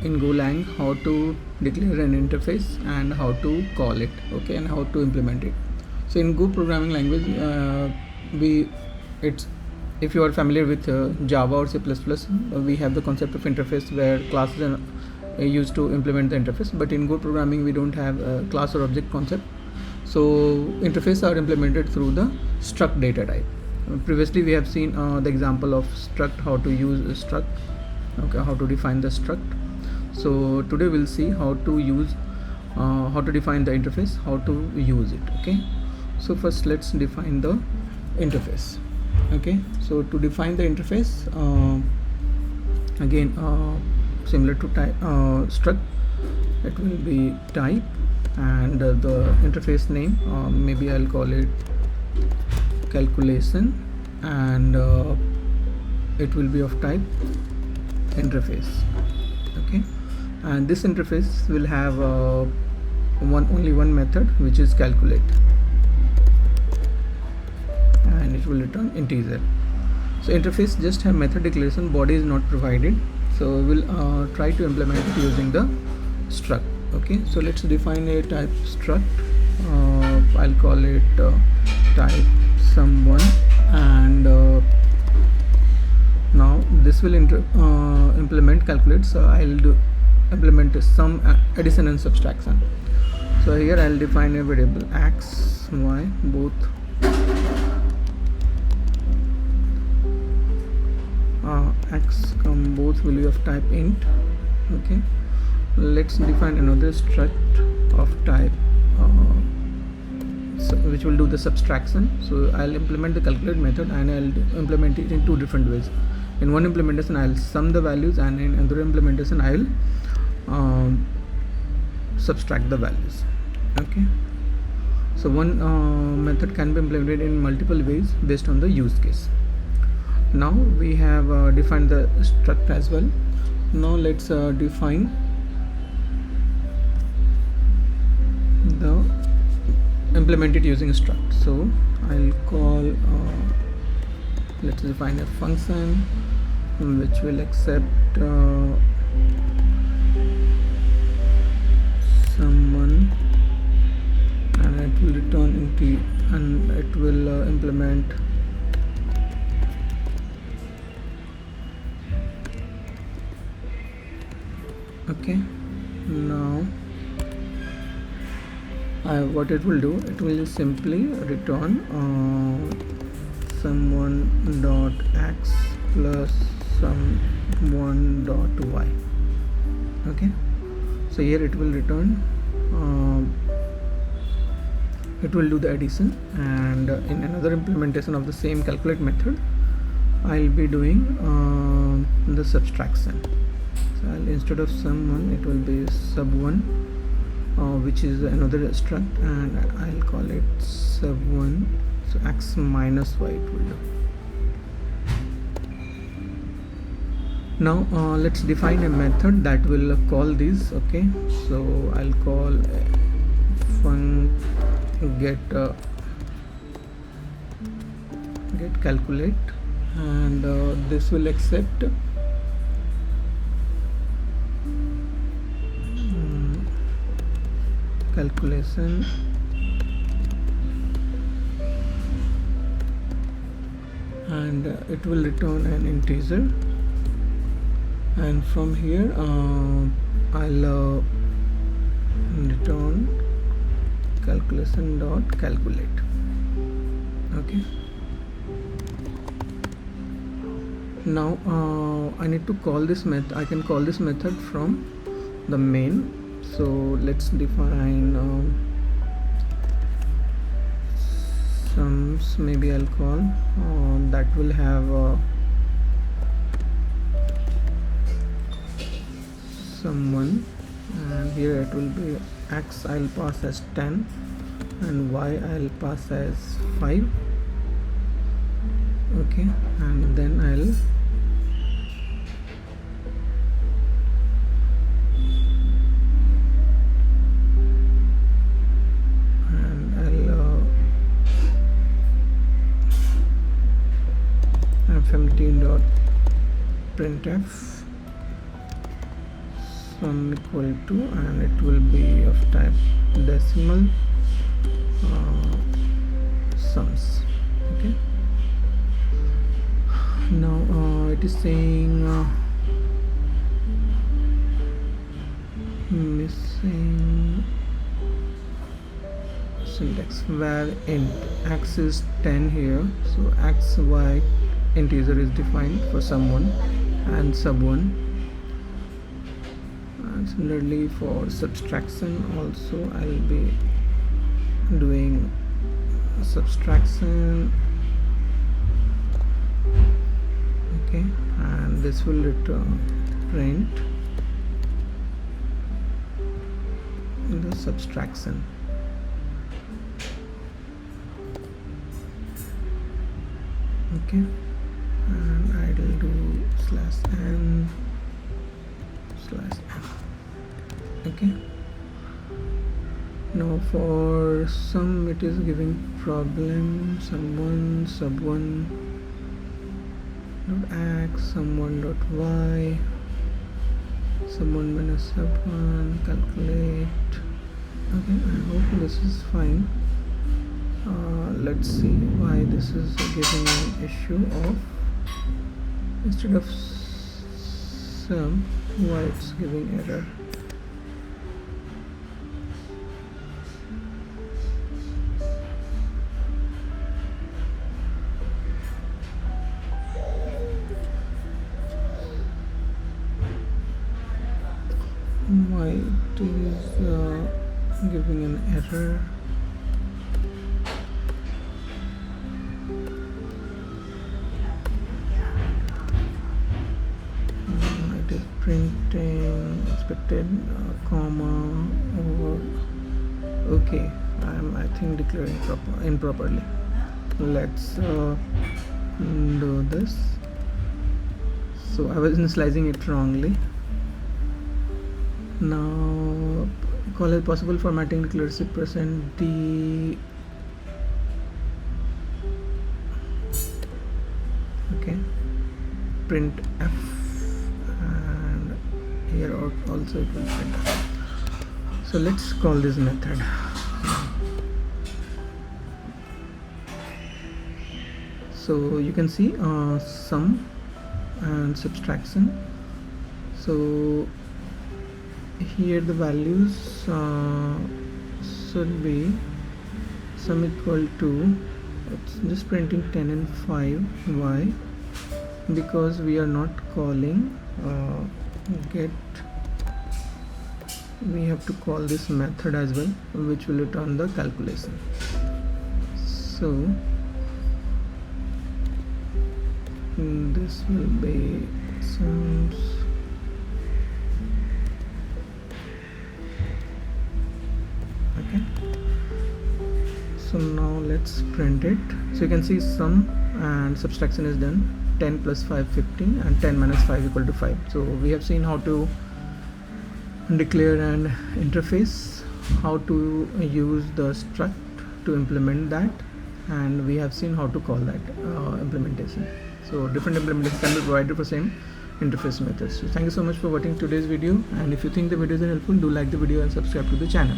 in GoLang how to declare an interface and how to call it, okay, and how to implement it. So in Go programming language, if you are familiar with Java or C++, we have the concept of interface where classes are used to implement the interface. But in Go programming, we don't have a class or object concept. So interfaces are implemented through the struct data type. Previously, we have seen the example of struct, how to use a struct, okay, how to define the struct. So today we'll see how to use, how to define the interface, how to use it. Okay. So first, let's define the interface. Okay. So to define the interface, again, similar to type struct, it will be type, and the interface name, maybe I'll call it calculation, and it will be of type interface. Okay, and this interface will have only one method, which is calculate, and it will return integer. So interface just have method declaration, body is not provided. So we'll try to implement it using the struct. Okay, so let's define a type struct. I'll call it type someone, and now this will implement calculate. So I'll implement some addition and subtraction. So here I'll define a variable x, y, both x both will be of type int. Okay, let's define another struct of type which will do the subtraction. So I'll implement the calculate method, and I'll implement it in two different ways. In one implementation I'll sum the values, and in another implementation I'll subtract the values. Okay, so one method can be implemented in multiple ways based on the use case. Now we have defined the struct as well. Now let's define the implement it using a struct. So I'll call let's define a function which will accept someone, and it will return and it will implement okay. Now what it will do, it will simply return someone dot x plus someone dot y. Okay, so here it will return it will do the addition, and in another implementation of the same calculate method I'll be doing the subtraction. So instead of sum1 it will be sub1, which is another struct, and I'll call it sub1. So x minus y it will do. Now let's define a method that will call these. Okay, so I'll call fun get calculate, and this will accept calculation, and it will return an integer, and from here I'll return calculation dot calculate. Okay, now I need to call this method. I can call this method from the main. So let's define sums, maybe I'll call that will have someone, and here it will be x I'll pass as 10 and y I'll pass as 5. Okay, and then I'll fmt dot printf sum equal to, and it will be of type decimal sums. Okay, now it is saying missing syntax where int x is 10 here, so x y integer is defined for sum1 and sub1, and similarly for subtraction also I'll be doing subtraction. Okay, and this will return print the subtraction. Okay, and I will do /n/n. Okay, now for sum it is giving problem sum1 sub1 dot x, sum1 dot y, sum1 minus sub1, calculate. Okay, I hope this is fine. Let's see why this is giving an issue of, instead of sum, why it's giving error. Why it is giving an error. It is printing expected comma or okay, I think declaring improperly. Let's do this. So I was initializing it wrongly. Now call as possible formatting declares %d. Okay, print f, and here also it will print f. So let's call this method. So you can see sum and subtraction. So here the values should be sum equal to, it's just printing 10 and 5. Why? Because we are not calling get, we have to call this method as well, which will return the calculation. So this will be sums. Okay, so now let's print it. So you can see sum and subtraction is done. 10 plus 5 15, and 10 minus 5 equal to 5. So we have seen how to declare an interface, how to use the struct to implement that, and we have seen how to call that implementation. So different implementations can be provided for same interface methods. So thank you so much for watching today's video, and if you think the videos are helpful, do like the video and subscribe to the channel.